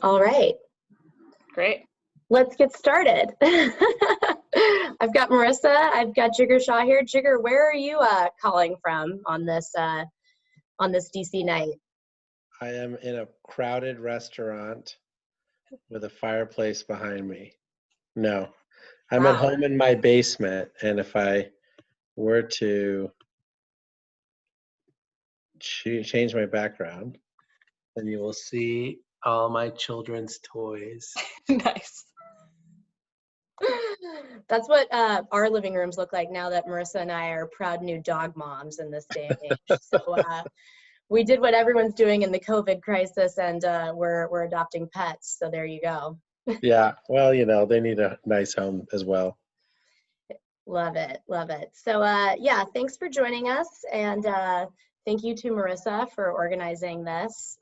All right, Great. let's get started. I've got Marissa, I've got Jigar Shah here. Jigar, where are you calling from on this DC night? I am in a crowded restaurant with a fireplace behind me. No, I'm at home in my basement, and if I were to change my background, then you will see all my children's toys. Nice. That's what our living rooms look like now that Marissa and I are proud new dog moms in this day and age. So we did what everyone's doing in the COVID crisis, and we're adopting pets. So there you go. Yeah, well, you know, they need a nice home as well. Love it, love it. So yeah, thanks for joining us, and thank you to Marissa for organizing this.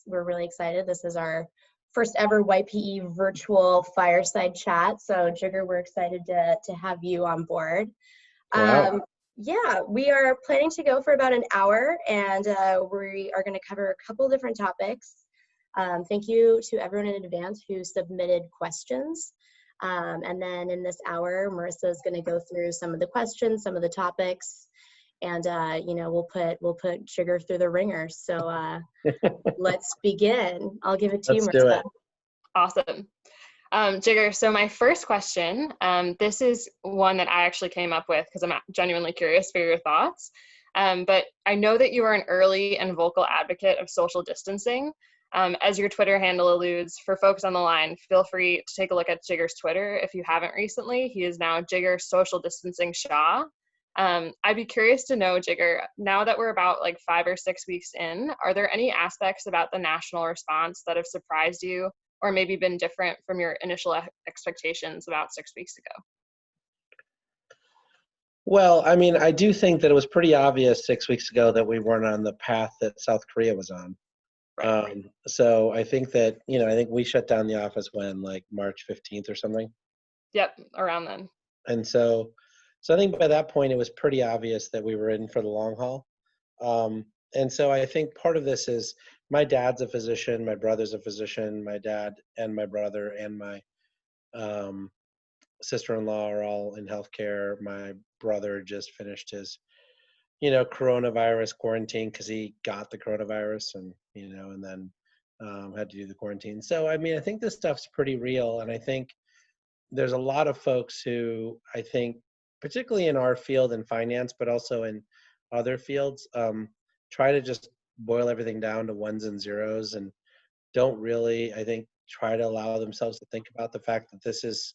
We're really excited. This is our first ever YPE virtual fireside chat. So Jigar, we're excited to have you on board. Wow. Yeah, we are planning to go for about an hour, and we are going to cover a couple different topics. Thank you to everyone in advance who submitted questions. And then in this hour, Marissa is going to go through some of the questions, some of the topics, and you know, we'll put Jigar through the ringer. So let's begin. I'll give it to you, Marissa. Let's do it. Awesome. Jigar, so my first question, this is one that I actually came up with because I'm genuinely curious for your thoughts. But I know that you are an early and vocal advocate of social distancing. As your Twitter handle alludes, for folks on the line, feel free to take a look at Jigar's Twitter if you haven't recently. He is now Jigar Social Distancing Shah. I'd be curious to know, Jigar, now that we're about like 5 or 6 weeks in, are there any aspects about the national response that have surprised you or maybe been different from your initial expectations about 6 weeks ago? Well, I mean, I do think that it was pretty obvious 6 weeks ago that we weren't on the path that South Korea was on. So I think that, you know, I think we shut down the office when, like, March 15th or something. Yep, around then. And so I think by that point, it was pretty obvious that we were in for the long haul. And so I think part of this is my dad's a physician, my brother's a physician, my dad and my brother and my sister-in-law are all in healthcare. My brother just finished his, you know, coronavirus quarantine because he got the coronavirus and, you know, and then had to do the quarantine. So, I mean, I think this stuff's pretty real. And I think there's a lot of folks who I think, particularly in our field in finance, but also in other fields, try to just boil everything down to ones and zeros and don't really, I think, try to allow themselves to think about the fact that this is,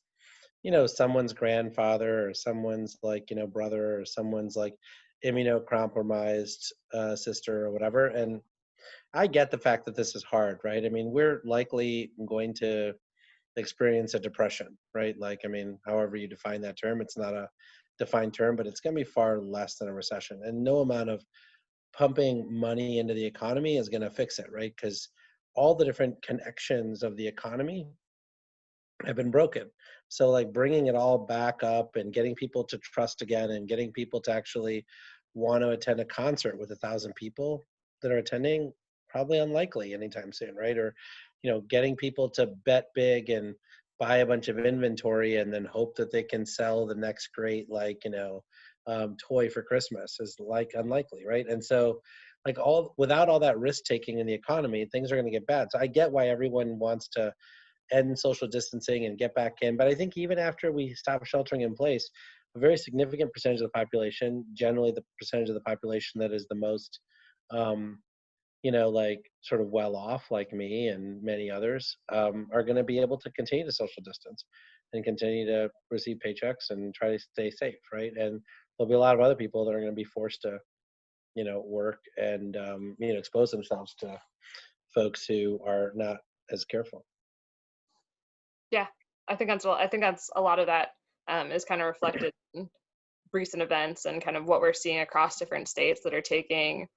you know, someone's grandfather or someone's, like, you know, brother or someone's, like, immunocompromised sister or whatever. And I get the fact that this is hard, right? I mean, we're likely going to experience a depression, right? Like, I mean, however you define that term, it's not a defined term, but it's going to be far less than a recession. And no amount of pumping money into the economy is going to fix it, right? Because all the different connections of the economy have been broken. So, like, bringing it all back up and getting people to trust again and getting people to actually want to attend a concert with 1,000 people that are attending, probably unlikely anytime soon, right? Or, you know, getting people to bet big and buy a bunch of inventory and then hope that they can sell the next great, like, you know, toy for Christmas is, like, unlikely, right? And so, like, without all that risk taking in the economy, things are going to get bad. So I get why everyone wants to end social distancing and get back in. But I think even after we stop sheltering in place, a very significant percentage of the population, generally the percentage of the population that is the most, you know, like, sort of well off, like me and many others, are going to be able to continue to social distance and continue to receive paychecks and try to stay safe, right? And there'll be a lot of other people that are going to be forced to, you know, work and, you know, expose themselves to folks who are not as careful. Yeah, I think that's a lot of that is kind of reflected in recent events and kind of what we're seeing across different states that are taking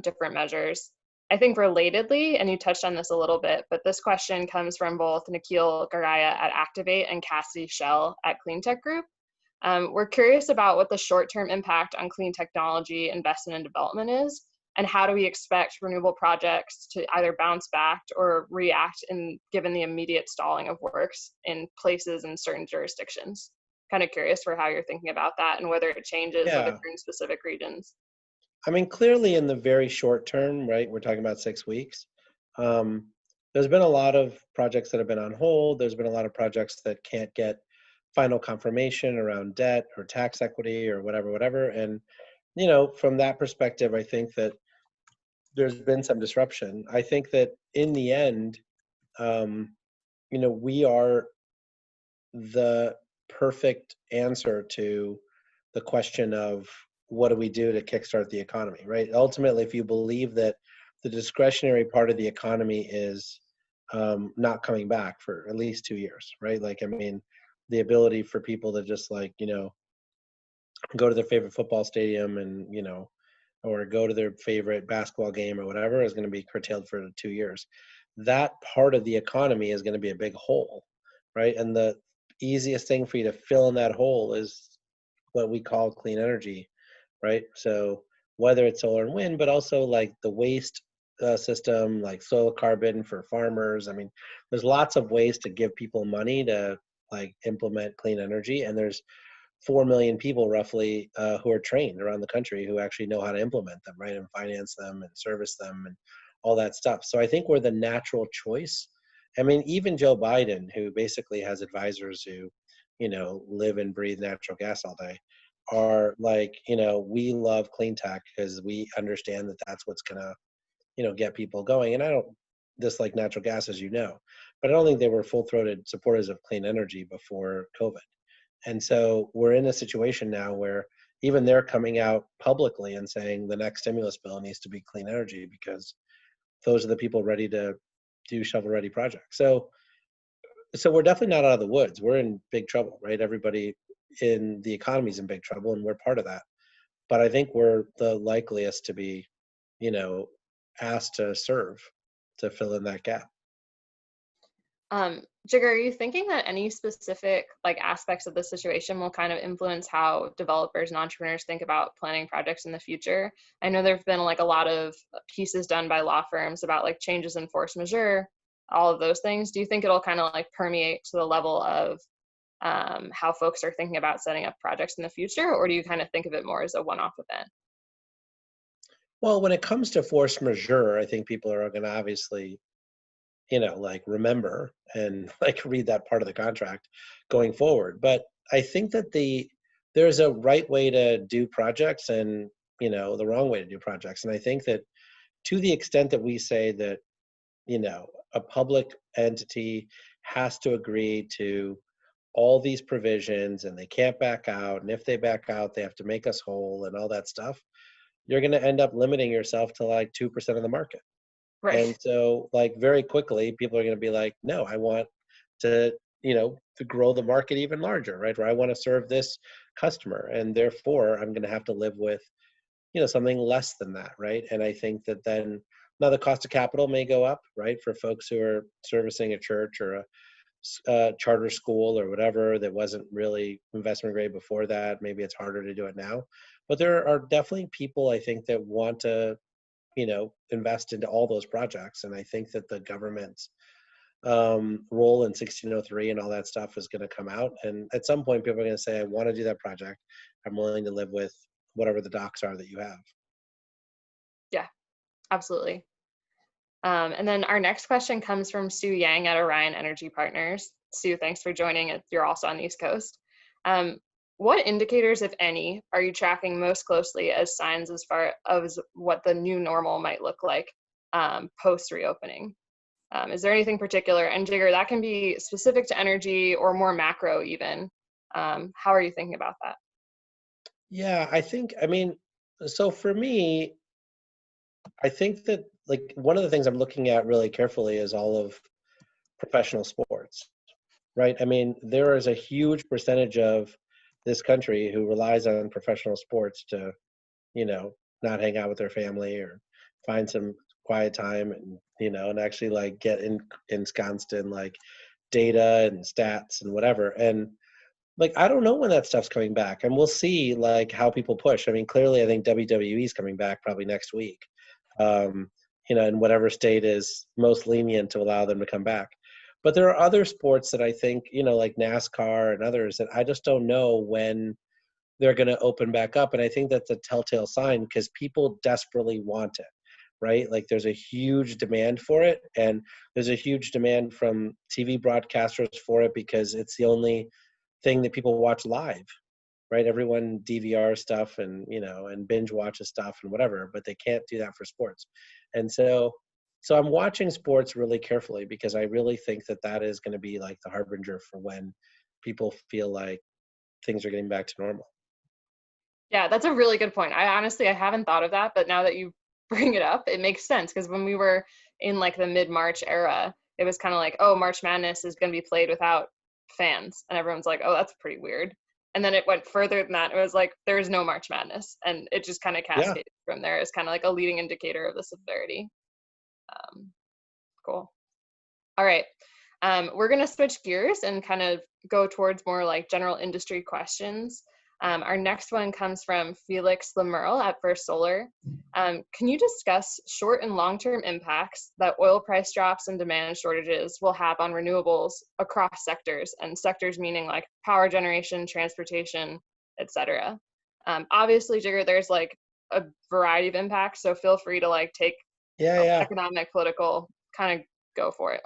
different measures. I think relatedly, and you touched on this a little bit, but this question comes from both Nikhil Garaya at Activate and Cassie Schell at Cleantech Group. We're curious about what the short-term impact on clean technology investment and development is, And how do we expect renewable projects to either bounce back or react given the immediate stalling of works in places in certain jurisdictions? Kind of curious for how you're thinking about that and whether it changes with Yeah. occurring specific regions. I mean, clearly in the very short term, right, we're talking about 6 weeks. There's been a lot of projects that have been on hold. There's been a lot of projects that can't get final confirmation around debt or tax equity or whatever. And, from that perspective, I think that there's been some disruption. I think that in the end, we are the perfect answer to the question of what do we do to kickstart the economy, right? Ultimately, if you believe that the discretionary part of the economy is not coming back for at least 2 years, right? Like, I mean, the ability for people to just go to their favorite football stadium and, or go to their favorite basketball game or whatever is going to be curtailed for 2 years. That part of the economy is going to be a big hole, right? And the easiest thing for you to fill in that hole is what we call clean energy, right? So whether it's solar and wind, but also like the waste system, like soil carbon for farmers. I mean, there's lots of ways to give people money to like implement clean energy. And there's 4 million people roughly who are trained around the country who actually know how to implement them, right? And finance them and service them and all that stuff. So I think we're the natural choice. I mean, even Joe Biden, who basically has advisors who, live and breathe natural gas all day, are like, we love clean tech because we understand that that's what's going to, get people going. And I don't dislike natural gas, as you know, but I don't think they were full-throated supporters of clean energy before COVID. And so we're in a situation now where even they're coming out publicly and saying the next stimulus bill needs to be clean energy because those are the people ready to do shovel-ready projects. So we're definitely not out of the woods. We're in big trouble, right? Everybody in the economy is in big trouble, and we're part of that. But I think we're the likeliest to be, asked to serve to fill in that gap. Jigar, are you thinking that any specific aspects of the situation will kind of influence how developers and entrepreneurs think about planning projects in the future? I know there've been a lot of pieces done by law firms about changes in force majeure, all of those things. Do you think it'll kind of permeate to the level of how folks are thinking about setting up projects in the future, or do you kind of think of it more as a one-off event? Well, when it comes to force majeure, I think people are going to obviously, remember and read that part of the contract going forward. But I think that there's a right way to do projects and, the wrong way to do projects. And I think that to the extent that we say that, a public entity has to agree to all these provisions and they can't back out. And if they back out, they have to make us whole and all that stuff. You're going to end up limiting yourself to 2% of the market. Right. And so very quickly, people are going to be like, no, I want to, to grow the market even larger, right? Or I want to serve this customer. And therefore I'm going to have to live with, something less than that. Right. And I think that then now the cost of capital may go up, right? For folks who are servicing a church or a charter school or whatever that wasn't really investment grade before that. Maybe it's harder to do it now, but there are definitely people I think that want to, invest into all those projects. And I think that the government's role in 1603 and all that stuff is going to come out. And at some point, people are going to say, I want to do that project. I'm willing to live with whatever the docs are that you have. Yeah, absolutely. And then our next question comes from Sue Yang at Orion Energy Partners. Sue, thanks for joining. You're also on the East Coast. What indicators, if any, are you tracking most closely as signs as far as what the new normal might look like post reopening? Is there anything particular? And Jigar, that can be specific to energy or more macro even. How are you thinking about that? Yeah, so for me, I think that one of the things I'm looking at really carefully is all of professional sports, right? I mean, there is a huge percentage of this country who relies on professional sports to, not hang out with their family or find some quiet time and, and actually get ensconced in data and stats and whatever. And I don't know when that stuff's coming back, and we'll see how people push. I mean, clearly I think WWE is coming back probably next week. in whatever state is most lenient to allow them to come back. But there are other sports that I think, like NASCAR and others, that I just don't know when they're going to open back up. And I think that's a telltale sign, because people desperately want it, right? Like there's a huge demand for it, and there's a huge demand from TV broadcasters for it, because it's the only thing that people watch live, right? Everyone DVR stuff and, and binge watches stuff and whatever, but they can't do that for sports. And so I'm watching sports really carefully, because I really think that that is going to be like the harbinger for when people feel like things are getting back to normal. Yeah, that's a really good point. I haven't thought of that, but now that you bring it up, it makes sense, because when we were in like the mid-March era, it was kind of like, oh, March Madness is going to be played without fans, and everyone's like, oh, that's pretty weird. And then it went further than that. It was like, there is no March Madness, and it just kind of cascaded from there. It's kind of like a leading indicator of the severity. Cool. All right. We're going to switch gears and kind of go towards more like general industry questions. Our next one comes from Felix Lemerle at First Solar. Can you discuss short and long-term impacts that oil price drops and demand shortages will have on renewables across sectors, and sectors meaning like power generation, transportation, etc.? Obviously, Jigar, there's like a variety of impacts, so feel free to like take economic, political, kind of go for it.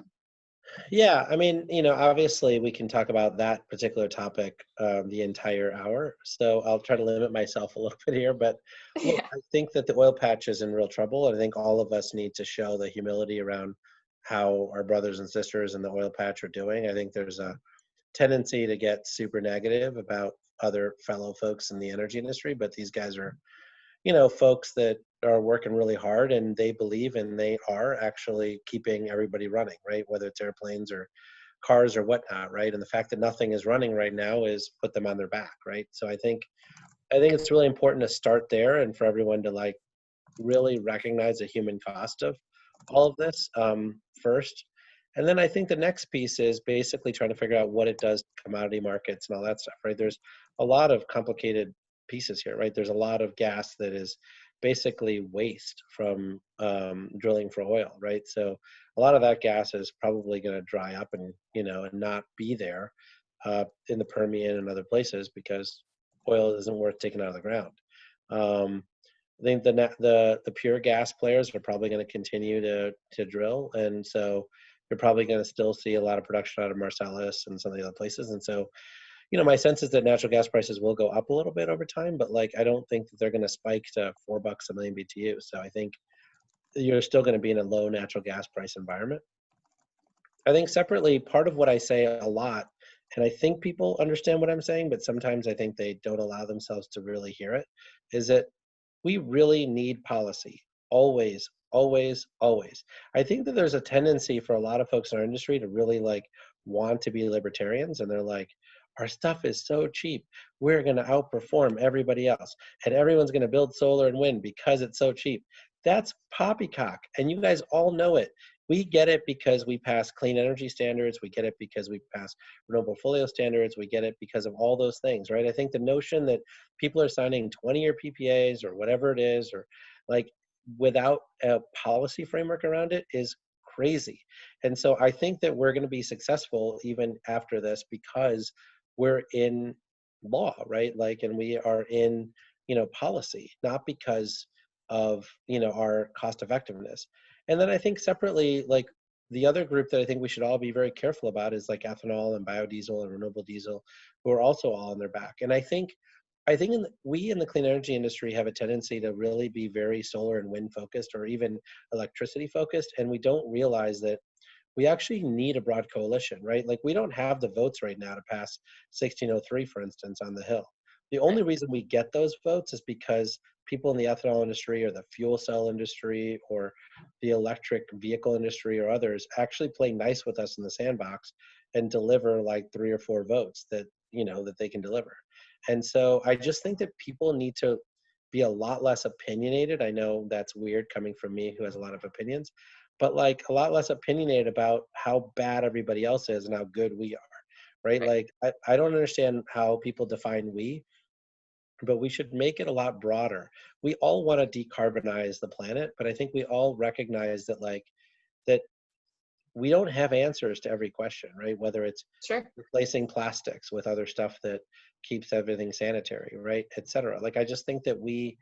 Yeah, I mean, obviously we can talk about that particular topic the entire hour. So I'll try to limit myself a little bit here. But look, I think that the oil patch is in real trouble. And I think all of us need to show the humility around how our brothers and sisters in the oil patch are doing. I think there's a tendency to get super negative about other fellow folks in the energy industry, but these guys are folks that are working really hard, and they believe, and they are actually keeping everybody running, right? Whether it's airplanes or cars or whatnot, right? And the fact that nothing is running right now is put them on their back, right? So I think it's really important to start there, and for everyone to like really recognize the human cost of all of this first. And then I think the next piece is basically trying to figure out what it does to commodity markets and all that stuff, right? There's a lot of complicated pieces here, right? There's a lot of gas that is basically waste from drilling for oil, right? So a lot of that gas is probably going to dry up and and not be there in the Permian and other places, because oil isn't worth taking out of the ground. I think the pure gas players are probably going to continue to drill, and so you're probably going to still see a lot of production out of Marcellus and some of the other places. And so my sense is that natural gas prices will go up a little bit over time, but like I don't think that they're going to spike to $4 a million BTU. So I think you're still going to be in a low natural gas price environment. I think separately, part of what I say a lot, and I think people understand what I'm saying, but sometimes I think they don't allow themselves to really hear it, is that we really need policy. Always, always, always. I think that there's a tendency for a lot of folks in our industry to really like want to be libertarians, and they're like, our stuff is so cheap, we're going to outperform everybody else, and everyone's going to build solar and wind because it's so cheap. That's poppycock, and you guys all know it. We get it because we pass clean energy standards. We get it because we pass renewable portfolio standards. We get it because of all those things, right? I think the notion that people are signing 20-year PPAs or whatever it is, or like without a policy framework around it, is crazy. And so I think that we're going to be successful even after this, because we're in law, right? Like, and we are in, policy, not because of, our cost effectiveness. And then I think separately, like the other group that I think we should all be very careful about is like ethanol and biodiesel and renewable diesel, who are also all on their back. And I think we in the clean energy industry have a tendency to really be very solar and wind focused, or even electricity focused. And we don't realize that we actually need a broad coalition, right? Like we don't have the votes right now to pass 1603, for instance, on the Hill. The only reason we get those votes is because people in the ethanol industry or the fuel cell industry or the electric vehicle industry or others actually play nice with us in the sandbox and deliver like 3 or 4 votes that, that they can deliver. And so I just think that people need to be a lot less opinionated. I know that's weird coming from me, who has a lot of opinions, but like a lot less opinionated about how bad everybody else is and how good we are, right? Like I don't understand how people define we, but we should make it a lot broader. We all want to decarbonize the planet, but I think we all recognize that that we don't have answers to every question, right? Whether it's Sure. replacing plastics with other stuff that keeps everything sanitary, right, et cetera. Like, I just think that we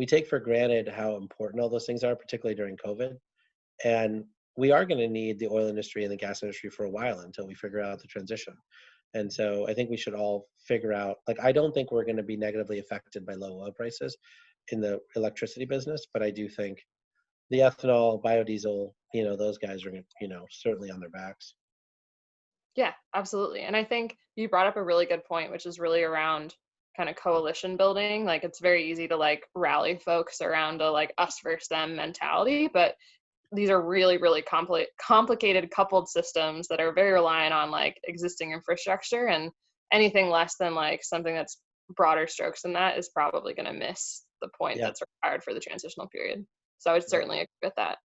take for granted how important all those things are, particularly during COVID. And we are going to need the oil industry and the gas industry for a while until we figure out the transition. And so I think we should all figure out, like, I don't think we're going to be negatively affected by low oil prices in the electricity business, but I do think the ethanol, biodiesel, those guys are, certainly on their backs. Yeah, absolutely. And I think you brought up a really good point, which is really around kind of coalition building. Like, it's very easy to like rally folks around a like us versus them mentality, but these are really, really complicated coupled systems that are very reliant on like existing infrastructure, and anything less than like something that's broader strokes than that is probably going to miss the point Yeah. that's required for the transitional period. So I would certainly agree with that.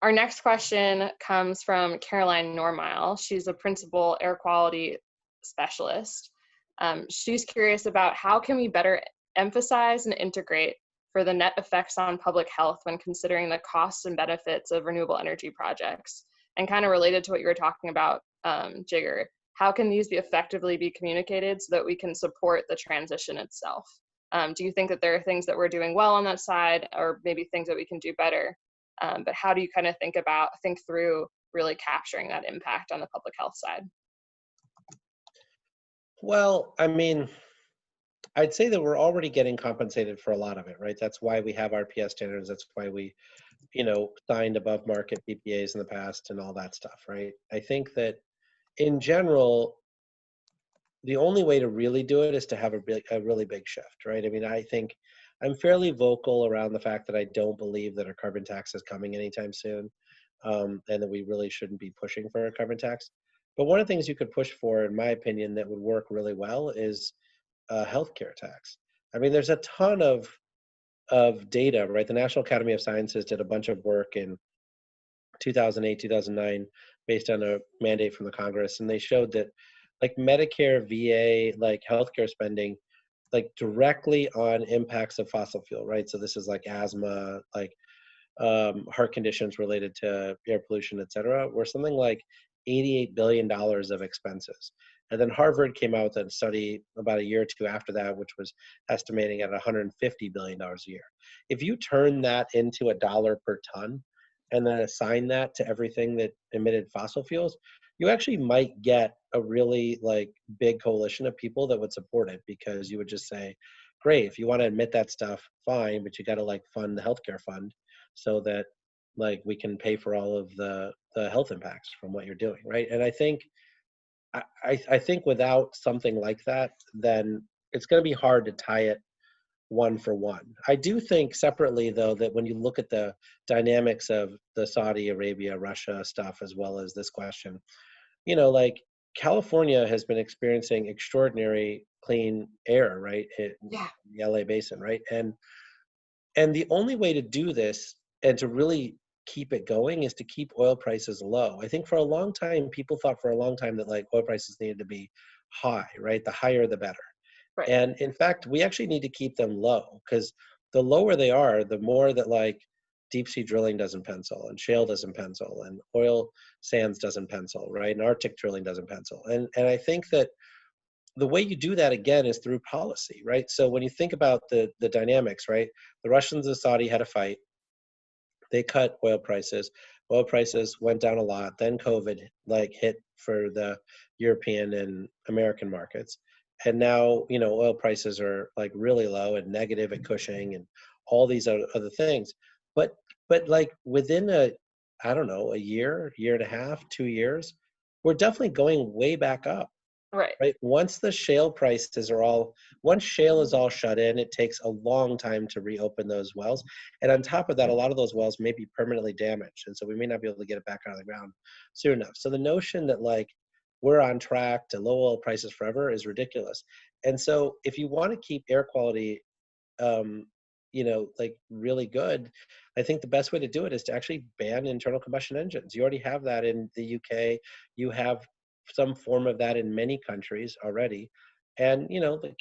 Our next question comes from Caroline Normile. She's a principal air quality specialist. She's curious about how can we better emphasize and integrate for the net effects on public health when considering the costs and benefits of renewable energy projects. And kind of related to what you were talking about, Jigar, how can these be effectively be communicated so that we can support the transition itself? Do you think that there are things that we're doing well on that side, or maybe things that we can do better? But how do you kind of think through really capturing that impact on the public health side? Well, I mean, I'd say that we're already getting compensated for a lot of it, right? That's why we have RPS standards. That's why we, signed above market PPAs in the past and all that stuff, right? I think that in general, the only way to really do it is to have a really big shift, right? I mean, I think I'm fairly vocal around the fact that I don't believe that a carbon tax is coming anytime soon, and that we really shouldn't be pushing for a carbon tax. But one of the things you could push for, in my opinion, that would work really well is a healthcare tax. I mean, there's a ton of data, right? The National Academy of Sciences did a bunch of work in 2008, 2009, based on a mandate from the Congress, and they showed that like Medicare, VA, like healthcare spending, like directly on impacts of fossil fuel, right? So this is like asthma, like heart conditions related to air pollution, et cetera, were something like $88 billion of expenses. And then Harvard came out with a study about a year or two after that, which was estimating at $150 billion a year. If you turn that into $1 per ton and then assign that to everything that emitted fossil fuels, you actually might get a really like big coalition of people that would support it, because you would just say, great, if you want to admit that stuff, fine, but you got to like fund the healthcare fund so that like we can pay for all of the health impacts from what you're doing, right? And I think I think without something like that, then it's going to be hard to tie it one for one. I do think separately, though, that when you look at the dynamics of the Saudi Arabia, Russia stuff, as well as this question, like California has been experiencing extraordinary clean air, right? In the LA basin, right? And the only way to do this and to really keep it going is to keep oil prices low. I think for a long time, people thought for a long time that like oil prices needed to be high, right? The higher, the better. Right. And in fact, we actually need to keep them low, because the lower they are, the more that like deep sea drilling doesn't pencil, and shale doesn't pencil, and oil sands doesn't pencil, right? And Arctic drilling doesn't pencil. And I think that the way you do that again is through policy, right? So when you think about the dynamics, right? The Russians and Saudi had a fight. They cut oil prices. Oil prices went down a lot. Then COVID like hit for the European and American markets. And now, oil prices are like really low and negative at Cushing and all these other things. But like within I don't know, a year and a half, 2 years, we're definitely going way back up. Right. Once shale is all shut in, it takes a long time to reopen those wells. And on top of that, a lot of those wells may be permanently damaged. And so we may not be able to get it back out of the ground soon enough. So the notion that like we're on track to low oil prices forever is ridiculous. And so if you want to keep air quality, like really good, I think the best way to do it is to actually ban internal combustion engines. You already have that in the UK. You have some form of that in many countries already. And, you know, the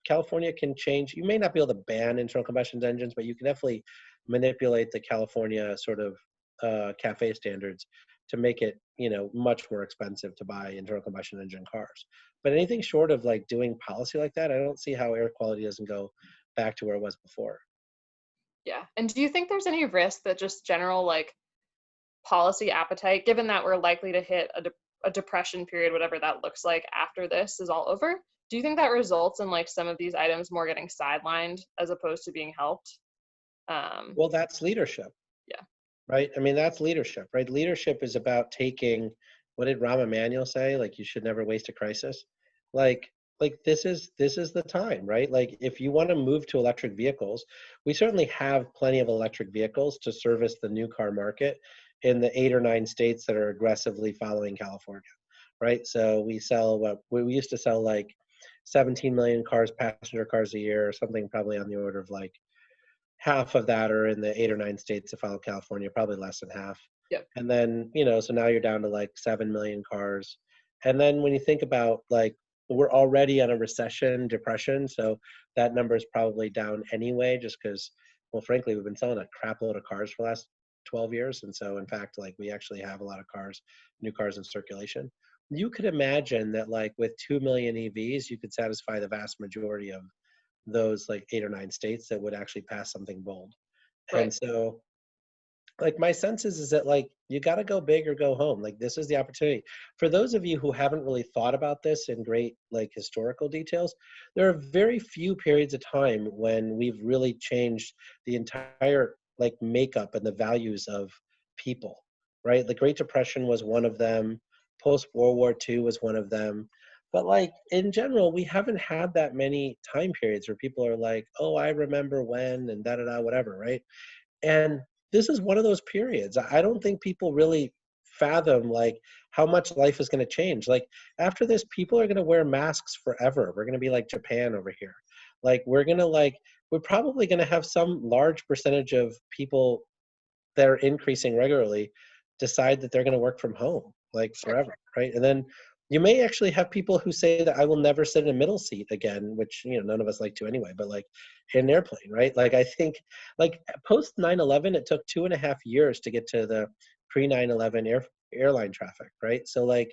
California can change. You may not be able to ban internal combustion engines, but you can definitely manipulate the California sort of CAFE standards to make it, you know, much more expensive to buy internal combustion engine cars. But anything short of like doing policy like that, I don't see how air quality doesn't go back to where it was before. Yeah. And do you think there's any risk that just general like policy appetite, given that we're likely to hit a depression period, whatever that looks like after this is all over, do you think that results in like some of these items more getting sidelined as opposed to being helped? Well, that's leadership. Yeah. Right? I mean, that's leadership, right? Leadership is about taking, what did Rahm Emanuel say? Like, you should never waste a crisis. Like, this is the time, right? Like, if you want to move to electric vehicles, we certainly have plenty of electric vehicles to service the new car market in the 8 or 9 states that are aggressively following California, right? So we sell what we used to sell like 17 million cars, passenger cars a year, or something probably on the order of like half of that are in the 8 or 9 states that follow California, probably less than half. Yep. And then, you know, so now you're down to like 7 million cars. And then when you think about like, we're already on a recession, depression, so that number is probably down anyway, just because, well, frankly, we've been selling a crap load of cars for the last 12 years. And so, in fact, like we actually have a lot of cars, new cars in circulation. You could imagine that like with 2 million EVs, you could satisfy the vast majority of those like 8 or 9 states that would actually pass something bold. Right. And so like my sense is that like you got to go big or go home. Like this is the opportunity. For those of you who haven't really thought about this in great like historical details, there are very few periods of time when we've really changed the entire like makeup and the values of people, right? The Great Depression was one of them. Post World War II was one of them. But like in general, we haven't had that many time periods where people are like, oh, I remember when and da da da, whatever, right? And this is one of those periods. I don't think people really fathom like how much life is going to change. Like after this, people are going to wear masks forever. We're going to be like Japan over here. Like we're probably going to have some large percentage of people that are increasing regularly decide that they're going to work from home like Sure. forever, right? And then you may actually have people who say that I will never sit in a middle seat again, which you know none of us like to anyway, but like in an airplane, right? Like I think like post 9/11 it took 2.5 years to get to the pre 9/11 airline traffic, right? So like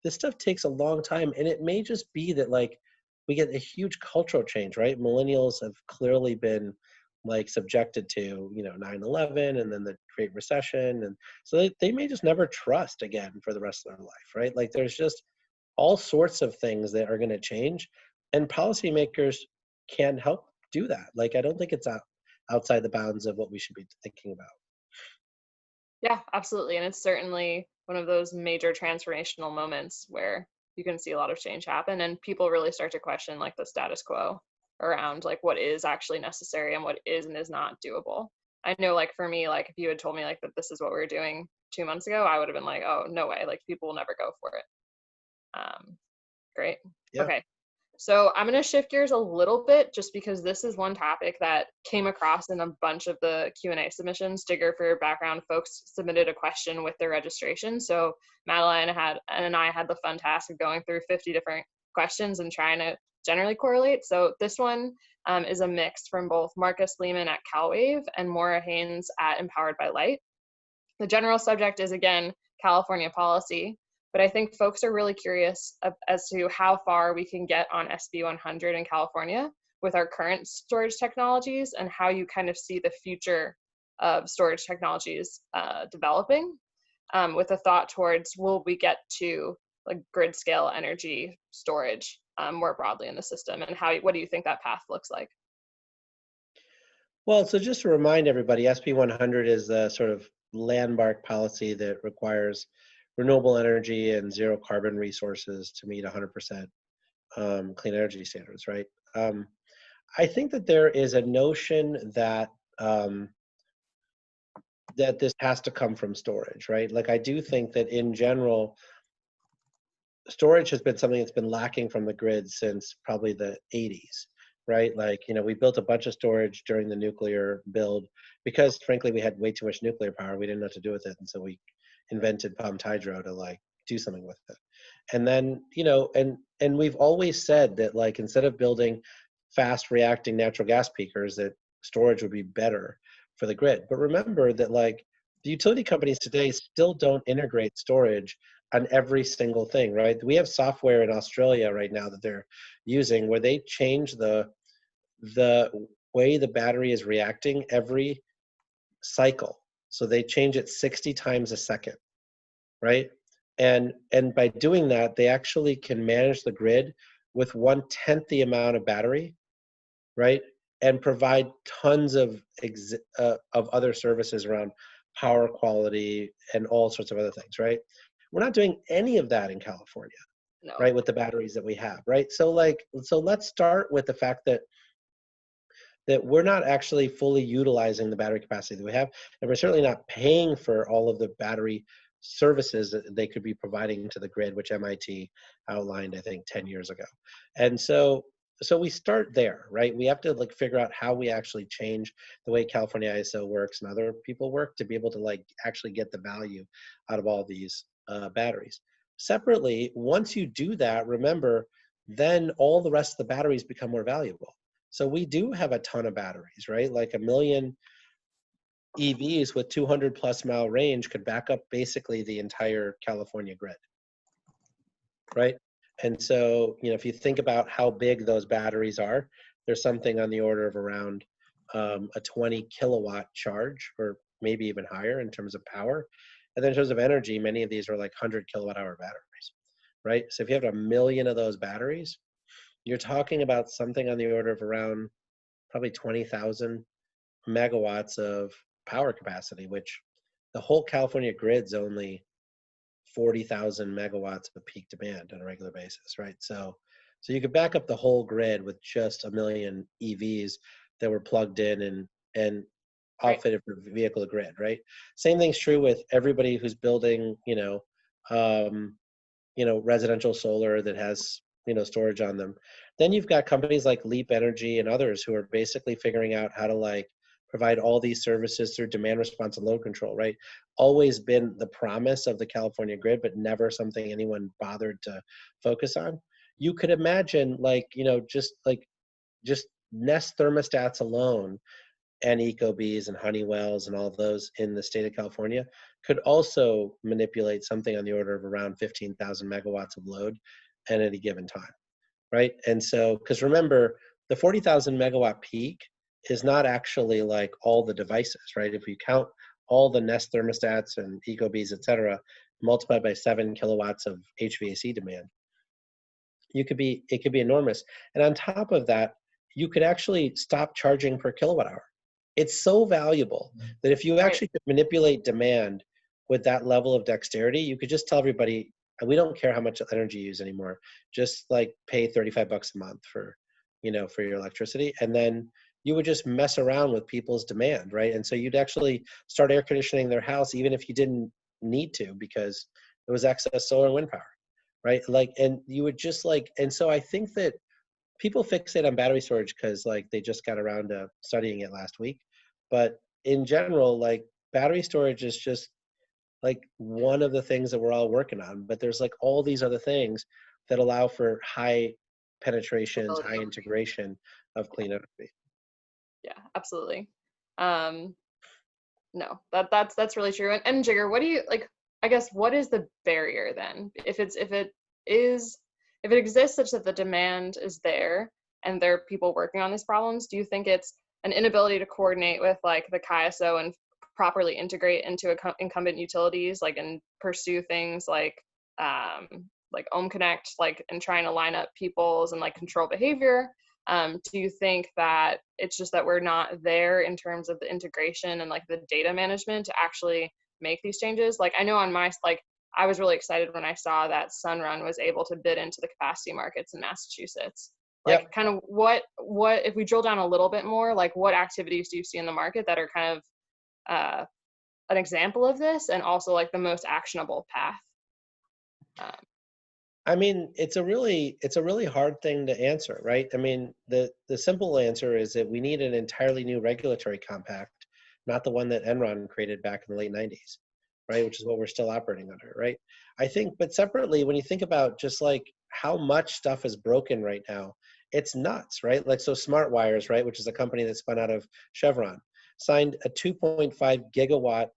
this stuff takes a long time, and it may just be that like we get a huge cultural change, right? Millennials have clearly been like subjected to, you know, 9/11 and then the Great Recession. And so they may just never trust again for the rest of their life, right? Like there's just all sorts of things that are going to change, and policymakers can help do that. Like I don't think it's outside the bounds of what we should be thinking about. Yeah, absolutely. And it's certainly one of those major transformational moments where you can see a lot of change happen and people really start to question like the status quo around like what is actually necessary and what is and is not doable. I know like for me, like if you had told me like that this is what we were doing 2 months ago, I would have been like, oh, no way. Like people will never go for it. Great. Yeah. Okay. So I'm going to shift gears a little bit just because this is one topic that came across in a bunch of the Q&A submissions. Jigar, for your background, folks submitted a question with their registration. So Madeline and I had the fun task of going through 50 different questions and trying to generally correlate. So this one is a mix from both Marcus Lehman at CalWave and Maura Haynes at Empowered by Light. The general subject is, again, California policy. But I think folks are really curious as to how far we can get on SB 100 in California with our current storage technologies and how you kind of see the future of storage technologies developing with a thought towards will we get to like grid scale energy storage more broadly in the system, and what do you think that path looks like? Well, so just to remind everybody, SB 100 is the sort of landmark policy that requires renewable energy and zero carbon resources to meet 100% clean energy standards, right? I think that there is a notion that that this has to come from storage, right? Like I do think that in general, storage has been something that's been lacking from the grid since probably the 80s, right? Like, you know, we built a bunch of storage during the nuclear build because frankly, we had way too much nuclear power. We didn't know what to do with it. And so we invented pumped hydro to like do something with it. And then, and we've always said that, like, instead of building fast reacting natural gas peakers, that storage would be better for the grid. But remember that, like, the utility companies today still don't integrate storage on every single thing, right? We have software in Australia right now that they're using where they change the way the battery is reacting every cycle. So they change it 60 times a second, right? And by doing that, they actually can manage the grid with 1/10 the amount of battery, right? And provide tons of other services around power quality and all sorts of other things, right? We're not doing any of that in California, No. right? With the batteries that we have, right? So let's start with the fact that we're not actually fully utilizing the battery capacity that we have, and we're certainly not paying for all of the battery services that they could be providing to the grid, which MIT outlined, I think, 10 years ago. And so we start there, right? We have to, like, figure out how we actually change the way California ISO works and other people work to be able to, like, actually get the value out of all these batteries. Separately, once you do that, remember, then all the rest of the batteries become more valuable. So we do have a ton of batteries, right? Like 1 million EVs with 200+ mile range could back up basically the entire California grid, right? And so, if you think about how big those batteries are, there's something on the order of around a 20 kilowatt charge, or maybe even higher in terms of power. And then in terms of energy, many of these are like 100 kilowatt hour batteries, right? So if you have 1 million of those batteries, you're talking about something on the order of around probably 20,000 megawatts of power capacity, which the whole California grid's only 40,000 megawatts of peak demand on a regular basis, right? So you could back up the whole grid with just 1 million EVs that were plugged in and outfitted for vehicle to grid, right? Same thing's true with everybody who's building, residential solar that has, storage on them. Then you've got companies like Leap Energy and others who are basically figuring out how to, like, provide all these services through demand response and load control, right? Always been the promise of the California grid, but never something anyone bothered to focus on. You could imagine, like, just Nest thermostats alone, and Ecobees and Honeywells and all of those in the state of California could also manipulate something on the order of around 15,000 megawatts of load at any given time, right? And so, because remember, the 40,000 megawatt peak is not actually like all the devices, right? If you count all the Nest thermostats and Ecobees, et cetera, multiplied by 7 kilowatts of HVAC demand, it could be enormous. And on top of that, you could actually stop charging per kilowatt hour. It's so valuable that if you actually could manipulate demand with that level of dexterity, you could just tell everybody, we don't care how much energy you use anymore. Just, like, pay $35 a month for your electricity. And then you would just mess around with people's demand, right? And so you'd actually start air conditioning their house even if you didn't need to, because there was excess solar and wind power, right? Like, and you would just, like, and so I think that people fixate on battery storage because, like, they just got around to studying it last week. But in general, like, battery storage is just, like, one of the things that we're all working on. But there's, like, all these other things that allow for high penetrations, high integration of clean energy. Yeah, absolutely. No, that's really true. And Jigar, what do you, like, I guess, what is the barrier then? If it exists such that the demand is there and there are people working on these problems, do you think it's an inability to coordinate with, like, the CAISO and properly integrate into incumbent utilities, like, and pursue things like Ohm Connect, like, and trying to line up people's and, like, control behavior? Do you think that it's just that we're not there in terms of the integration and, like, the data management to actually make these changes? Like, I know on my, like, I was really excited when I saw that Sunrun was able to bid into the capacity markets in Massachusetts. Like, Yep. kind of what if we drill down a little bit more, like, what activities do you see in the market that are kind of an example of this, and also, like, the most actionable path? I mean, it's a really hard thing to answer, right? I mean, the simple answer is that we need an entirely new regulatory compact, not the one that Enron created back in the late 90s, right? Which is what we're still operating under, right? I think, but separately, when you think about just like how much stuff is broken right now, it's nuts, right? Like, so Smart Wires, right, which is a company that spun out of Chevron, signed a 2.5 gigawatt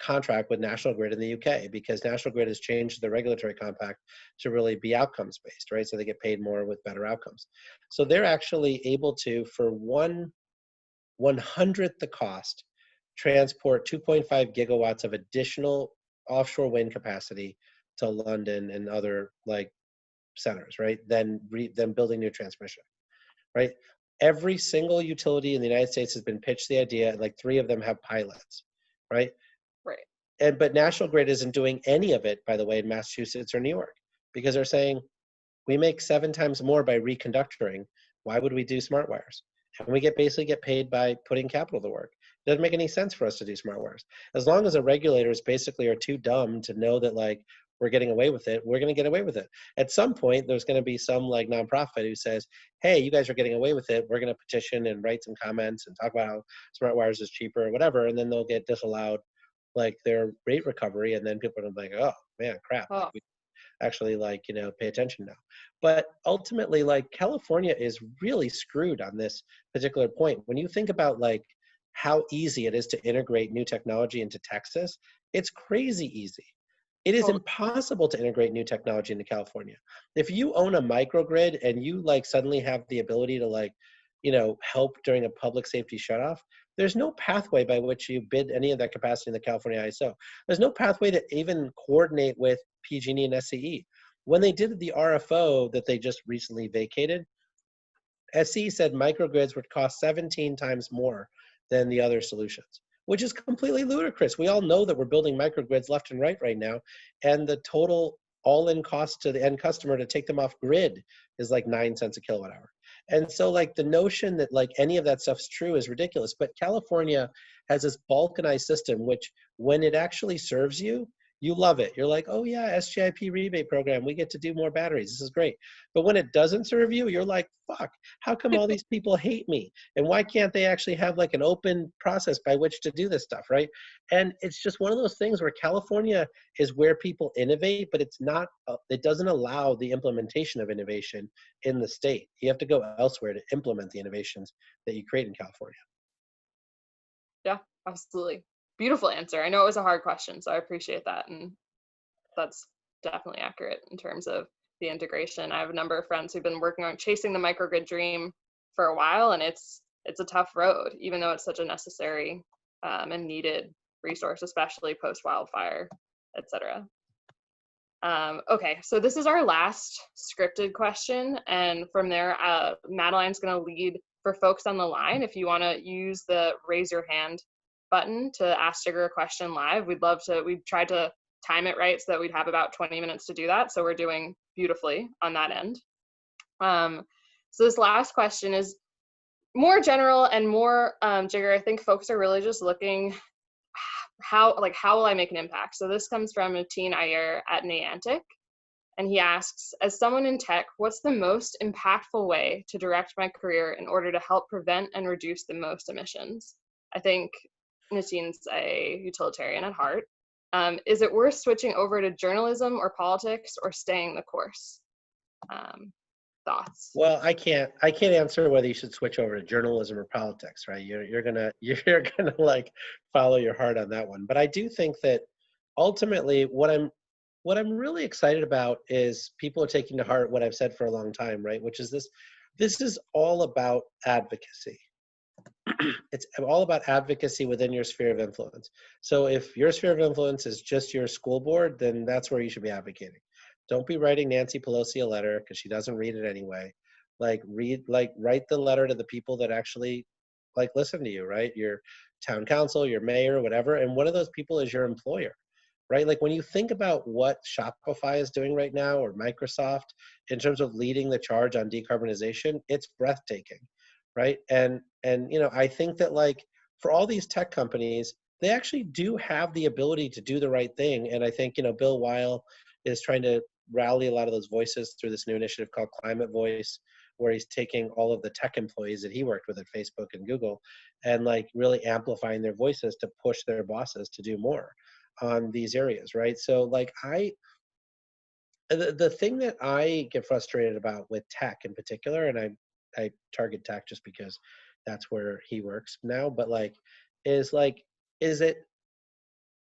contract with National Grid in the UK, because National Grid has changed the regulatory compact to really be outcomes based, right? So they get paid more with better outcomes. So they're actually able to, for 1/100th the cost, transport 2.5 gigawatts of additional offshore wind capacity to London and other like centers, right? Then building new transmission, right? Every single utility in the United States has been pitched the idea, like 3 of them have pilots, right? Right. But National Grid isn't doing any of it, by the way, in Massachusetts or New York, because they're saying we make 7 times more by reconductoring. Why would we do smart wires? And we basically get paid by putting capital to work. It doesn't make any sense for us to do smart wires. As long as the regulators basically are too dumb to know that like we're getting away with it, we're going to get away with it. At some point, there's going to be some like nonprofit who says, hey, you guys are getting away with it. We're going to petition and write some comments and talk about how smart wires is cheaper or whatever. And then they'll get disallowed like their rate recovery. And then people are like, oh man, crap. Oh. Like, we actually like, you know, pay attention now. But ultimately, like California is really screwed on this particular point. When you think about like how easy it is to integrate new technology into Texas, it's crazy easy. It is impossible to integrate new technology into California. If you own a microgrid and you like suddenly have the ability to like, you know, help during a public safety shutoff, there's no pathway by which you bid any of that capacity in the California ISO. There's no pathway to even coordinate with PG&E and SCE. When they did the RFO that they just recently vacated, SCE said microgrids would cost 17 times more than the other solutions, which is completely ludicrous. We all know that we're building microgrids left and right now, and the total all-in cost to the end customer to take them off grid is like 9 cents a kilowatt hour. And so like the notion that like any of that stuff's true is ridiculous. But California has this balkanized system, which when it actually serves you, you love it. You're like, oh yeah, SGIP rebate program, we get to do more batteries. This is great. But when it doesn't serve you, you're like, fuck, how come all these people hate me? And why can't they actually have like an open process by which to do this stuff, right? And it's just one of those things where California is where people innovate, but it's not, it doesn't allow the implementation of innovation in the state. You have to go elsewhere to implement the innovations that you create in California. Yeah, absolutely. Beautiful answer. I know it was a hard question, so I appreciate that. And that's definitely accurate in terms of the integration. I have a number of friends who've been working on chasing the microgrid dream for a while, and it's a tough road, even though it's such a necessary and needed resource, especially post-wildfire, etc. Okay, so this is our last scripted question, and from there, Madeline's going to lead for folks on the line. If you want to use the raise your hand button to ask Jigar a question live, we'd love to. We've tried to time it right so that we'd have about 20 minutes to do that, so we're doing beautifully on that end. So this last question is more general and more, Jigar, I think folks are really just looking how will I make an impact? So this comes from Mateen Iyer at Niantic, and he asks, as someone in tech, what's the most impactful way to direct my career in order to help prevent and reduce the most emissions? I think Nateen's a utilitarian at heart. Is it worth switching over to journalism or politics, or staying the course? Thoughts? Well, I can't answer whether you should switch over to journalism or politics, right? You're gonna like follow your heart on that one. But I do think that ultimately what I'm really excited about is people are taking to heart what I've said for a long time, right? Which is this is all about advocacy. It's all about advocacy within your sphere of influence. So if your sphere of influence is just your school board, then that's where you should be advocating. Don't be writing Nancy Pelosi a letter because she doesn't read it anyway. Write the letter to the people that actually like listen to you, right? Your town council, your mayor, whatever. And one of those people is your employer, right? Like when you think about what Shopify is doing right now, or Microsoft, in terms of leading the charge on decarbonization, it's breathtaking, right? And you know, I think that like for all these tech companies, they actually do have the ability to do the right thing. And I think, you know, Bill Weil is trying to rally a lot of those voices through this new initiative called Climate Voice, where he's taking all of the tech employees that he worked with at Facebook and Google and like really amplifying their voices to push their bosses to do more. on these areas, right? So like the thing that I get frustrated about with tech in particular, and I target tech just because that's where he works now, but is it,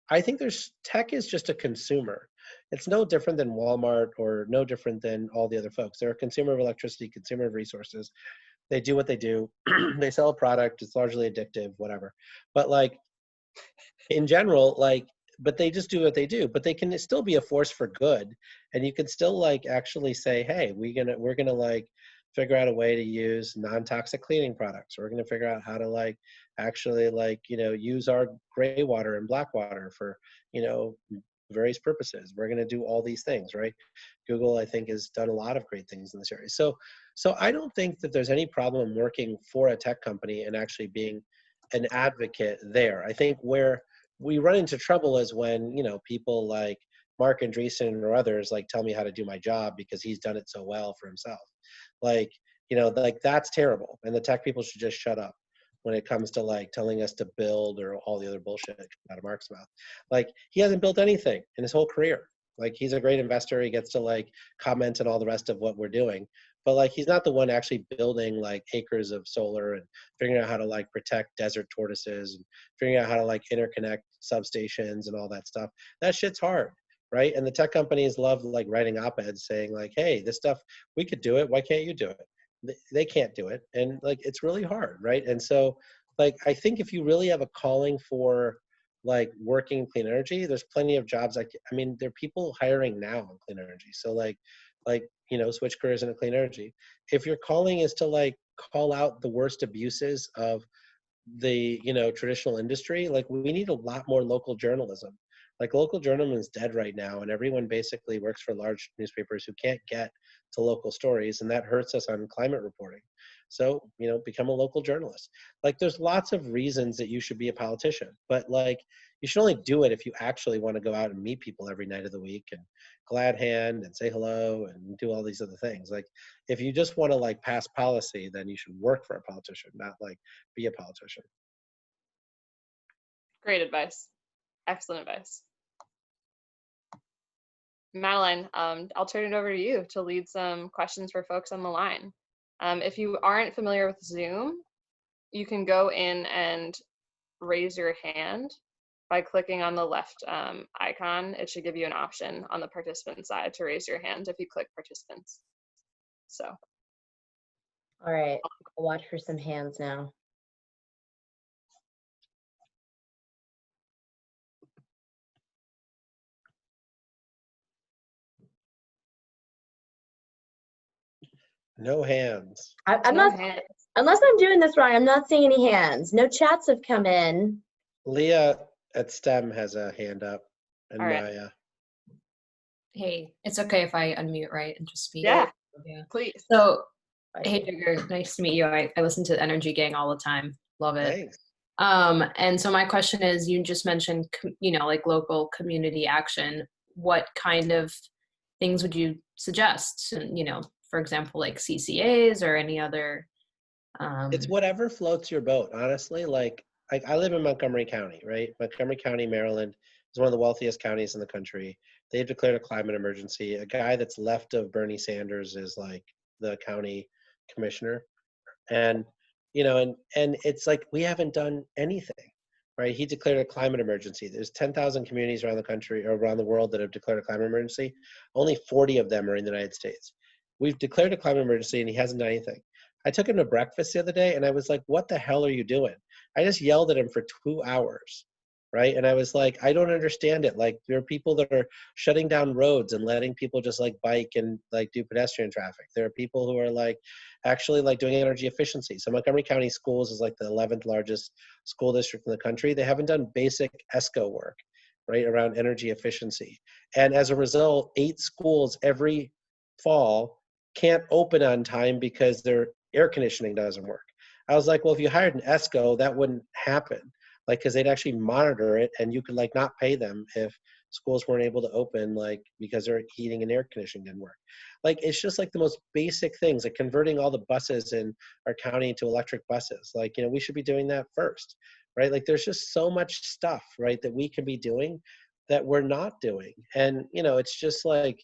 I think tech is just a consumer. It's no different than Walmart or no different than all the other folks. They're a consumer of electricity, consumer of resources. They do what they do. They sell a product. It's largely addictive, whatever. But in general, but they just do what they do. But they can still be a force for good, and you can still actually say, hey, we're gonna figure out a way to use non-toxic cleaning products. We're gonna figure out how to actually use our gray water and black water for various purposes. We're gonna do all these things, right? Google, I think, has done a lot of great things in this area. So I don't think that there's any problem working for a tech company and actually being an advocate there. I think where we run into trouble is when, people like Mark Andreessen or others tell me how to do my job because he's done it so well for himself. That's terrible. And the tech people should just shut up when it comes to telling us to build or all the other bullshit out of Mark's mouth. He hasn't built anything in his whole career. He's a great investor. He gets to comment on all the rest of what we're doing. But he's not the one actually building acres of solar and figuring out how to protect desert tortoises and figuring out how to interconnect substations and all that stuff. That shit's hard, right? And the tech companies love writing op-eds saying hey, this stuff, we could do it. Why can't you do it? They can't do it. And it's really hard, right? And so I think if you really have a calling for working clean energy, there's plenty of jobs. There are people hiring now in clean energy. So switch careers into clean energy. If your calling is to call out the worst abuses of the traditional industry, we need a lot more local journalism. Local journalism is dead right now, and everyone basically works for large newspapers who can't get to local stories, and that hurts us on climate reporting. So become a local journalist. There's lots of reasons that you should be a politician, but you should only do it if you actually want to go out and meet people every night of the week and glad hand and say hello and do all these other things. If you just want to pass policy, then you should work for a politician, not be a politician. Great advice. Excellent advice. Madeline, I'll turn it over to you to lead some questions for folks on the line. If you aren't familiar with Zoom, you can go in and raise your hand by clicking on the left icon. It should give you an option on the participant side to raise your hand if you click participants. So. All right, I'll watch for some hands now. No hands. I'm not, unless I'm doing this wrong, I'm not seeing any hands. No chats have come in. Leah at STEM has a hand up, and Maya. Hey, it's okay if I unmute, right, and just speak? Yeah, please. So, hey, Jigar, nice to meet you. I listen to the Energy Gang all the time. Love it. Thanks. And so my question is, you just mentioned, local community action. What kind of things would you suggest? And, for example, CCAs or any other? It's whatever floats your boat, honestly. I live in Montgomery County, right? Montgomery County, Maryland is one of the wealthiest counties in the country. They've declared a climate emergency. A guy that's left of Bernie Sanders is the county commissioner. And, and it's we haven't done anything, right? He declared a climate emergency. There's 10,000 communities around the country or around the world that have declared a climate emergency. Only 40 of them are in the United States. We've declared a climate emergency and he hasn't done anything. I took him to breakfast the other day and I was like, what the hell are you doing? I just yelled at him for 2 hours, right? And I was like, I don't understand it. There are people that are shutting down roads and letting people just bike and do pedestrian traffic. There are people who are actually doing energy efficiency. So Montgomery County Schools is the 11th largest school district in the country. They haven't done basic ESCO work, right, around energy efficiency. And as a result, 8 schools every fall can't open on time because their air conditioning doesn't work. I was like, well, if you hired an ESCO, that wouldn't happen. Because they'd actually monitor it and you could not pay them if schools weren't able to open because their heating and air conditioning didn't work. It's just the most basic things, converting all the buses in our county to electric buses. We should be doing that first, right? There's just so much stuff, right, that we could be doing. that we're not doing. And, you know, it's just like,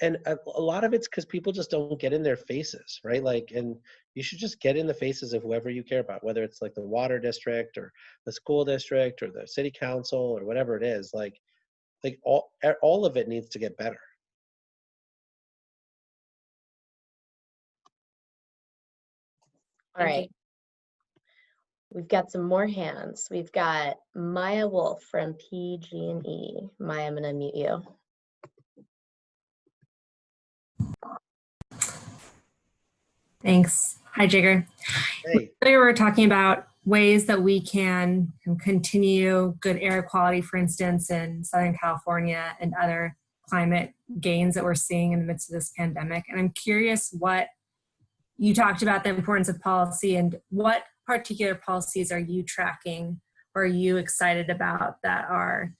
and a lot of it's because people just don't get in their faces, right? Like, and you should just get in the faces of whoever you care about, whether it's like the water district or the school district or the city council or whatever it is. Like all of it needs to get better. All right. We've got some more hands. We've got Maya Wolf from PG&E. Maya, I'm gonna mute you. Thanks. Hi, Jigar. Hey. Earlier we were talking about ways that we can continue good air quality, for instance, in Southern California and other climate gains that we're seeing in the midst of this pandemic. And I'm curious what you talked about, the importance of policy, and what particular policies are you tracking or are you excited about that are